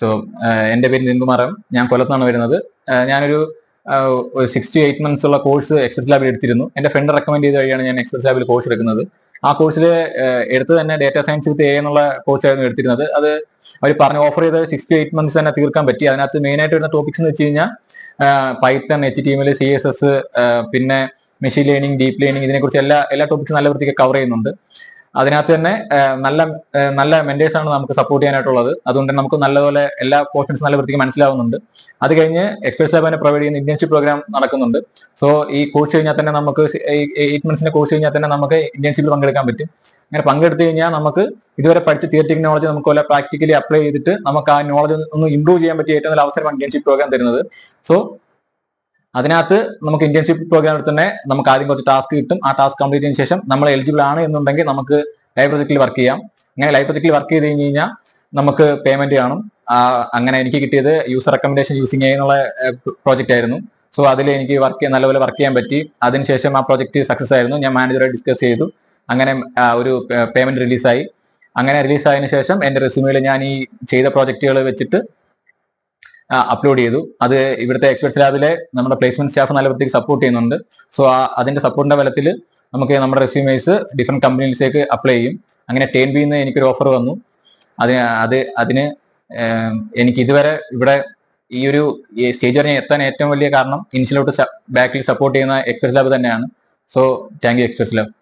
So എൻ്റെ പേര് നിൻകുമാറാണ്. ഞാൻ കൊല്ലത്താണ് വരുന്നത്. ഞാനൊരു 6 to 8 months ഉള്ള കോഴ്സ് എക്സ്പെർട്സ്ലാബിൽ എടുത്തിരുന്നു. എൻ്റെ ഫ്രണ്ട് റെക്കമെൻഡ് ചെയ്ത വഴിയാണ് ഞാൻ എക്സ്പെർട്സ്ലാബിൽ കോഴ്സ് എടുക്കുന്നത്. ആ കോഴ്സിൽ എടുത്ത് തന്നെ ഡേറ്റാ സയൻസ് വിത്ത് എ എന്നുള്ള കോഴ്സായിരുന്നു എടുത്തിരുന്നത്. അത് അവർ പറഞ്ഞ് ഓഫർ ചെയ്ത് 6 to 8 months തന്നെ തീർക്കാൻ പറ്റി. അതിനകത്ത് മെയിനായിട്ട് വരുന്ന ടോപ്പിക്സ് എന്ന് വെച്ച് കഴിഞ്ഞാൽ പൈത്തൺ, HTML, CSS, പിന്നെ മെഷീൻ ലേണിംഗ്, ഡീപ്പ് ലേണിംഗ്, ഇതിനെക്കുറിച്ച് എല്ലാ ടോപ്പിക്സും നല്ല വൃത്തിക്ക് കവർ ചെയ്യുന്നുണ്ട്. അതിനകത്ത് തന്നെ നല്ല മെന്റേഴ്സ് ആണ് നമുക്ക് സപ്പോർട്ട് ചെയ്യാനായിട്ടുള്ളത്. അതുകൊണ്ട് നമുക്ക് നല്ലപോലെ എല്ലാ പോർഷൻസ് നല്ല വൃത്തിക്ക് മനസ്സിലാവുന്നുണ്ട്. അത് കഴിഞ്ഞ് എക്സ്പെർട്സ്ലാബ് തന്നെ പ്രൊവൈഡ് ചെയ്യുന്ന ഇന്റേൺഷിപ്പ് പ്രോഗ്രാം നടക്കുന്നുണ്ട്. സോ ഈ കോഴ്സ് കഴിഞ്ഞാൽ തന്നെ നമുക്ക് 8 months കോഴ്സ് കഴിഞ്ഞാൽ തന്നെ നമുക്ക് ഇന്റേൺഷിപ്പിൽ പങ്കെടുക്കാൻ പറ്റും. അങ്ങനെ പങ്കെടുത്തു കഴിഞ്ഞാൽ നമുക്ക് ഇതുവരെ പഠിച്ച തിയററ്റിക്കൽ നോളജ് നമുക്ക് പോലെ പ്രാക്ടിക്കലി അപ്ലൈ ചെയ്തിട്ട് നമുക്ക് ആ നോളജ് ഒന്ന് ഇംപ്രൂവ് ചെയ്യാൻ പറ്റിയ ഏറ്റവും നല്ല അവസരമാണ് ഇന്റേൺഷിപ്പ് പ്രോഗ്രാം തരുന്നത്. സോ അതിനകത്ത് നമുക്ക് ഇന്റേൺഷിപ്പ് പ്രോഗ്രാമിൽ തന്നെ നമുക്ക് ആദ്യം കുറച്ച് ടാസ്ക് കിട്ടും. ആ ടാസ്ക് കംപ്ലീറ്റ് ചെയ്തതിനു ശേഷം നമ്മൾ എലിജിബിൾ ആണ് എന്നുണ്ടെങ്കിൽ നമുക്ക് ലൈവ് പ്രൊജക്റ്റിൽ വർക്ക് ചെയ്യാം. അങ്ങനെ ലൈവ് പ്രൊജക്റ്റിൽ വർക്ക് ചെയ്ത് കഴിഞ്ഞ് കഴിഞ്ഞാൽ നമുക്ക് പേയ്മെന്റ് കാണും. അങ്ങനെ എനിക്ക് കിട്ടിയത് യൂസർ റെക്കമെൻഡേഷൻ യൂസിങ് എന്നുള്ള പ്രോജക്റ്റ് ആയിരുന്നു. സോ അതിൽ എനിക്ക് നല്ലപോലെ വർക്ക് ചെയ്യാൻ പറ്റി. അതിനുശേഷം ആ പ്രോജക്റ്റ് സക്സസ് ആയിരുന്നു. ഞാൻ മാനേജറുമായി ഡിസ്കസ് ചെയ്തു. അങ്ങനെ ഒരു പേയ്മെന്റ് റിലീസായി. അങ്ങനെ റിലീസായതിനു ശേഷം എൻ്റെ റെസ്യൂമിൽ ഞാൻ ഈ ചെയ്ത പ്രോജക്റ്റുകൾ വെച്ചിട്ട് അപ്ലോഡ് ചെയ്തു. അത് ഇവിടുത്തെ എക്സ്പെർട്സ്ലാബിലെ നമ്മുടെ പ്ലേസ്മെന്റ് സ്റ്റാഫ് നല്ല വൃത്തിക്ക് സപ്പോർട്ട് ചെയ്യുന്നുണ്ട്. സോ അതിന്റെ സപ്പോർട്ടിന്റെ ബലത്തിൽ നമുക്ക് നമ്മുടെ റെസ്യൂമേഴ്സ് ഡിഫറെന്റ് കമ്പനീസിലേക്ക് അപ്ലൈ ചെയ്യും. അങ്ങനെ TNBന്ന് എനിക്കൊരു ഓഫർ വന്നു. അതിന് എനിക്ക് ഇതുവരെ ഇവിടെ ഈ ഒരു സ്റ്റേജ് വരെ എത്താൻ ഏറ്റവും വലിയ കാരണം ഇനിഷ്യലോട്ട് ബാക്കിൽ സപ്പോർട്ട് ചെയ്യുന്ന എക്സ്പെർട്സ്ലാബ് തന്നെയാണ്. So thank you എക്സ്പെർട്സ്ലാബ്.